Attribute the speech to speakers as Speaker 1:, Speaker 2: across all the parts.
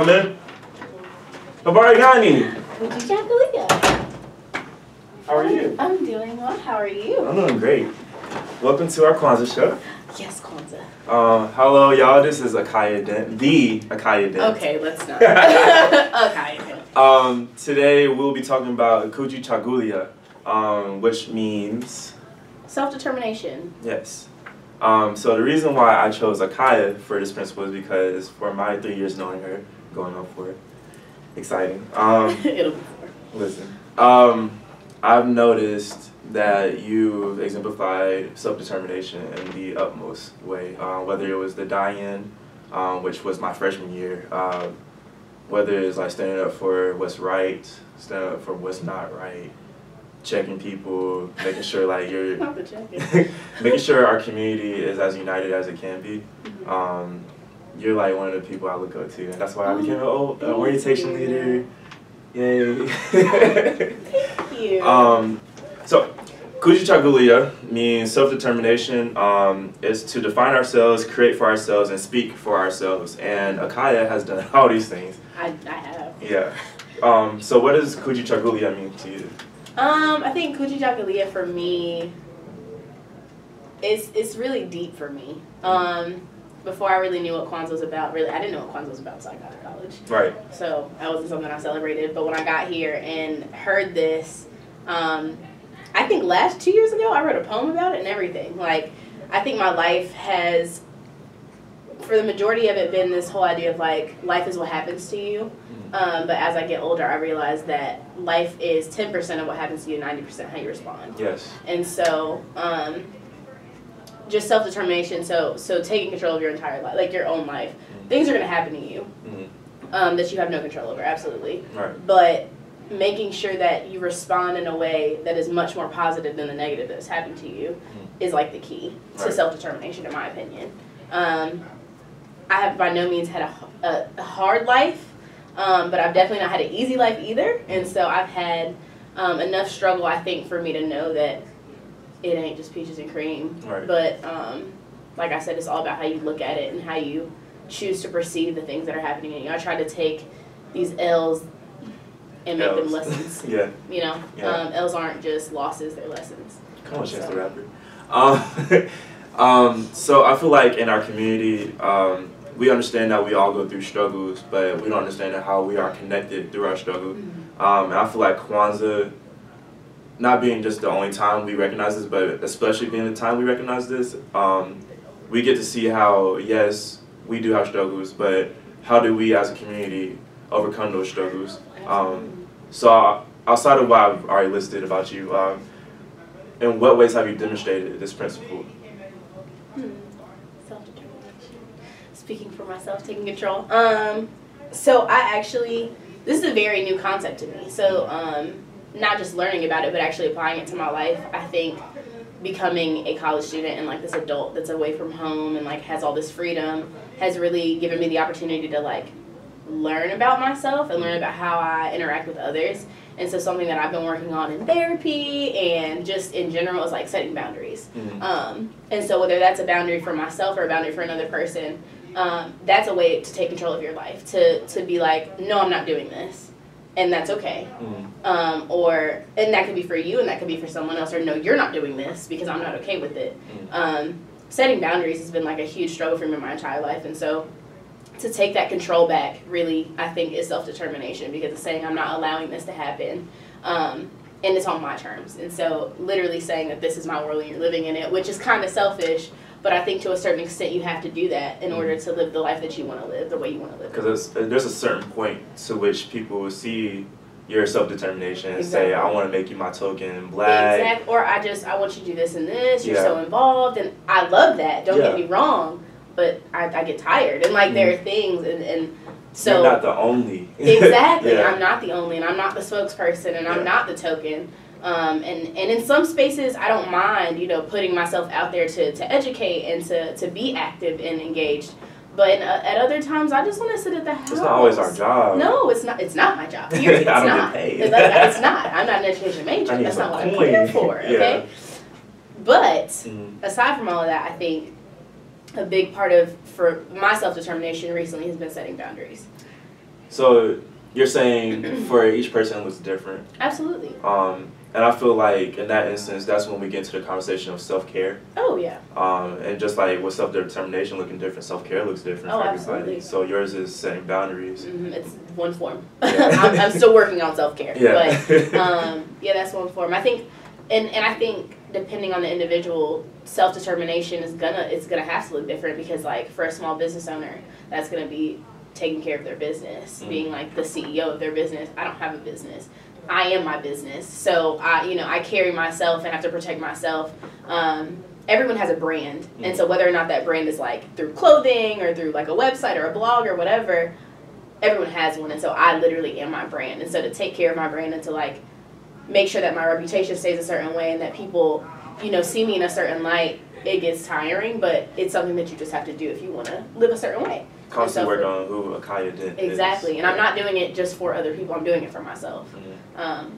Speaker 1: Come in. Habari Gani.
Speaker 2: Kujichagulia.
Speaker 1: How are you?
Speaker 2: I'm doing well. How are you?
Speaker 1: I'm doing great. Welcome to our Kwanzaa show.
Speaker 2: Yes, Kwanzaa.
Speaker 1: Hello, y'all. This is Achaia Den, the Achaia Den.
Speaker 2: Okay, let's not. Achaia Den.
Speaker 1: Today we'll be talking about Kujichagulia, which means
Speaker 2: self-determination.
Speaker 1: Yes. So the reason why I chose Achaia for this principle is because for my 3 years knowing her, going on 4, exciting.
Speaker 2: It'll be 4.
Speaker 1: Listen, I've noticed that you've exemplified self-determination in the utmost way, whether it was the die-in, which was my freshman year, whether it's like standing up for what's right, standing up for what's not right, checking people, making sure like you're making sure our community is as united as it can be. You're like one of the people I look up to, and that's why I became an orientation leader. Yay!
Speaker 2: Thank you.
Speaker 1: So Kujichagulia means self-determination. Is to define ourselves, create for ourselves, and speak for ourselves. And Achaia has done all these things.
Speaker 2: I have.
Speaker 1: Yeah. So what does Kujichagulia mean to you?
Speaker 2: I think Kujichagulia for me it's really deep for me. Before I really knew what Kwanzaa was about, I didn't know what Kwanzaa was about until I got to college.
Speaker 1: Right.
Speaker 2: So that wasn't something I celebrated. But when I got here and heard this, I think 2 years ago I wrote a poem about it and everything. Like, I think my life has, for the majority of it, been this whole idea of like, life is what happens to you. But as I get older, I realize that life is 10% of what happens to you, 90% how you respond.
Speaker 1: Yes.
Speaker 2: And so, just self-determination, so taking control of your entire life, like your own life. Things are going to happen to you that you have no control over, absolutely.
Speaker 1: Right.
Speaker 2: But making sure that you respond in a way that is much more positive than the negative that has happened to you is like the key to self-determination, in my opinion. I have by no means had a hard life, but I've definitely not had an easy life either. And so I've had enough struggle, I think, for me to know that it ain't just peaches and cream.
Speaker 1: Right.
Speaker 2: But like I said, it's all about how you look at it and how you choose to perceive the things that are happening in you. I try to take these L's and make them lessons.
Speaker 1: Yeah.
Speaker 2: You know, L's aren't just losses; they're lessons.
Speaker 1: Come on, Chance the Rapper. So I feel like in our community, we understand that we all go through struggles, but we don't understand how we are connected through our struggle. And I feel like Kwanzaa, not being just the only time we recognize this, but especially being the time we recognize this, we get to see how, yes, we do have struggles, but how do we as a community overcome those struggles? So outside of what I've already listed about you, in what ways have you demonstrated this principle?
Speaker 2: Self-determination. Speaking for myself, taking control. So I actually, this is a very new concept to me. So not just learning about it, but actually applying it to my life. I think becoming a college student and like this adult that's away from home and like has all this freedom has really given me the opportunity to like learn about myself and learn about how I interact with others. And so something that I've been working on in therapy and just in general is like setting boundaries. And so whether that's a boundary for myself or a boundary for another person, that's a way to take control of your life, to be like, no, I'm not doing this. And that's okay. And that could be for you and that could be for someone else, or no, you're not doing this because I'm not okay with it. Setting boundaries has been like a huge struggle for me my entire life. And so to take that control back really, I think, is self-determination, because it's saying I'm not allowing this to happen. And it's on my terms. And so literally saying that this is my world and you're living in it, which is kind of selfish, but I think to a certain extent you have to do that in order to live the life that you want to live, the way you want to live it.
Speaker 1: Because there's a certain point to which people will see your self-determination and say, I want to make you my token black.
Speaker 2: Exactly. Or I want you to do this and this, you're so involved, and I love that, don't get me wrong, but I get tired, and like there are things, and so
Speaker 1: you're not the only.
Speaker 2: Exactly. I'm not the only, and I'm not the spokesperson, and I'm not the token. And in some spaces, I don't mind, putting myself out there to educate and to be active and engaged. But at other times, I just want to sit at the house.
Speaker 1: It's not always our job.
Speaker 2: No, it's not. It's not my job. Period. It's
Speaker 1: I don't
Speaker 2: not.
Speaker 1: get paid.
Speaker 2: It's not. I'm not an education major. That's not what I'm here for. Okay. But aside from all of that, I think a big part of for my self-determination recently has been setting boundaries.
Speaker 1: So you're saying for each person it looks different.
Speaker 2: Absolutely.
Speaker 1: And I feel like in that instance, that's when we get into the conversation of self-care.
Speaker 2: Oh, yeah.
Speaker 1: And just like with self-determination looking different, self-care looks different for everybody.
Speaker 2: Absolutely.
Speaker 1: So yours is setting boundaries.
Speaker 2: It's one form.
Speaker 1: Yeah.
Speaker 2: I'm still working on self-care.
Speaker 1: Yeah.
Speaker 2: But yeah, that's one form. I think, and I think depending on the individual, self-determination is gonna have to look different, because like for a small business owner, that's gonna be taking care of their business, being like the CEO of their business. I don't have a business. I am my business. So I carry myself and have to protect myself. Everyone has a brand. And so whether or not that brand is like through clothing or through like a website or a blog or whatever, everyone has one. And so I literally am my brand. And so to take care of my brand and to like make sure that my reputation stays a certain way and that people, see me in a certain light, it gets tiring, but it's something that you just have to do if you want to live a certain way.
Speaker 1: Constantly work on who Achaia did.
Speaker 2: Exactly. And I'm not doing it just for other people. I'm doing it for myself,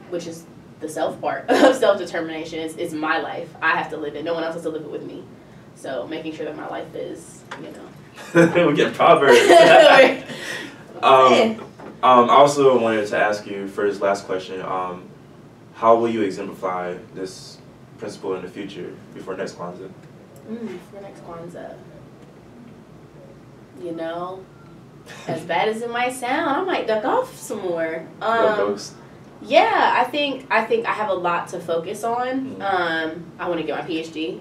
Speaker 2: which is the self part of self-determination. Is my life. I have to live it. No one else has to live it with me. So making sure that my life is,
Speaker 1: We get proverbs. I also wanted to ask you for this last question, how will you exemplify this principle in the future before next Kwanzaa?
Speaker 2: For next Kwanzaa. As bad as it might sound, I might duck off some more. Yeah, I think I have a lot to focus on. I want to get my PhD,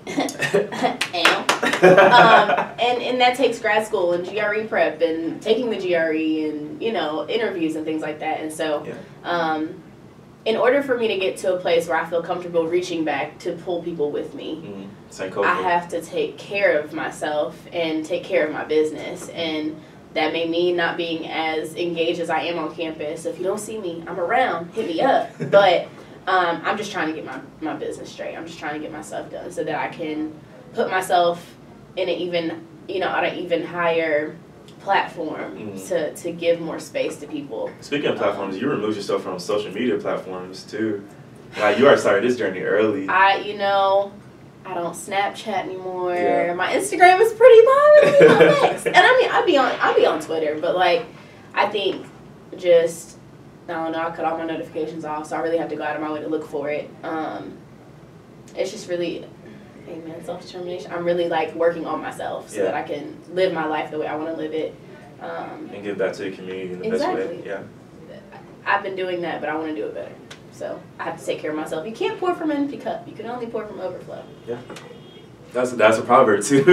Speaker 2: and that takes grad school and GRE prep and taking the GRE and interviews and things like that. And so, in order for me to get to a place where I feel comfortable reaching back to pull people with me, I have to take care of myself and take care of my business. And that may mean not being as engaged as I am on campus. If you don't see me, I'm around, hit me up. But I'm just trying to get my business straight. I'm just trying to get my stuff done so that I can put myself in an even higher platform to give more space to people.
Speaker 1: Speaking of platforms, you removed yourself from social media platforms too. Like you already started this journey early.
Speaker 2: I don't Snapchat anymore. Yeah. My Instagram is pretty boring. And I mean, I'll be on Twitter, but like, I think just, I don't know, I cut all my notifications off, so I really have to go out of my way to look for it. It's just really, self-determination. I'm really like working on myself so that I can live my life the way I want to live it.
Speaker 1: And give back to the community in the best way. Yeah.
Speaker 2: I've been doing that, but I want to do it better. So I have to take care of myself. You can't pour from an empty cup. You can only pour from overflow.
Speaker 1: Yeah. That's a proverb too.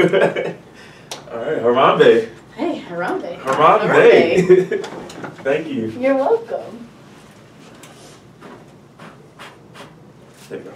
Speaker 1: All right, Harambe.
Speaker 2: Hey, Harambe.
Speaker 1: Harambe. Thank you.
Speaker 2: You're welcome.
Speaker 1: There you go.